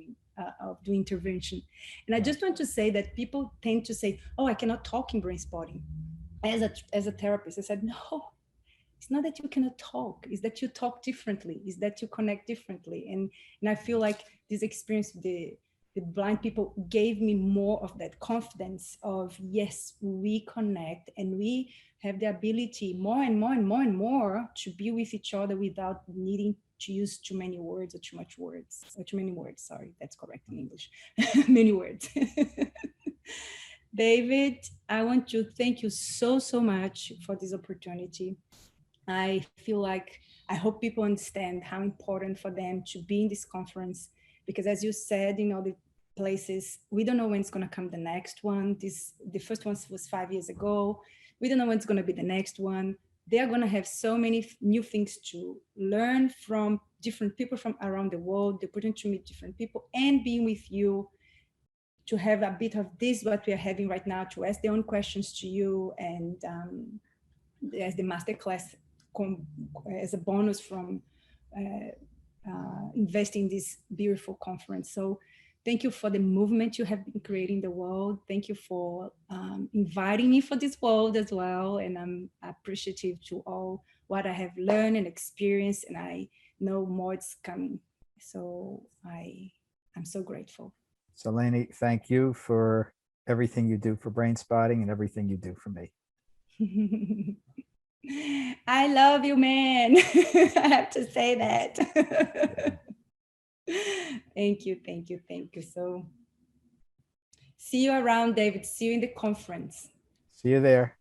doing intervention. And I just want to say that people tend to say, oh, I cannot talk in brain spotting. As a therapist, I said, no, it's not that you cannot talk, it's that you talk differently, it's that you connect differently. And I feel like this experience with the blind people gave me more of that confidence of, yes, we connect and we have the ability more and more and more and more to be with each other without needing to use too many words or too much words, or too many words, sorry, that's correct in English, many words. David, I want to thank you so much for this opportunity. I feel like, I hope people understand how important for them to be in this conference, because as you said, in all the places, we don't know when it's going to come the next one. The first one was 5 years ago. We don't know when it's going to be the next one. They are going to have so many new things to learn from different people from around the world, the opportunity to meet different people and being with you, to have a bit of this, what we are having right now, to ask their own questions to you, and as the masterclass as a bonus from investing in this beautiful conference. So thank you for the movement you have been creating in the world. Thank you for inviting me for this world as well. And I'm appreciative to all what I have learned and experienced, and I know more is coming. So I'm so grateful. So Lainey, thank you for everything you do for brain spotting and everything you do for me. I love you, man. I have to say that. Thank you. So see you around, David. See you in the conference. See you there.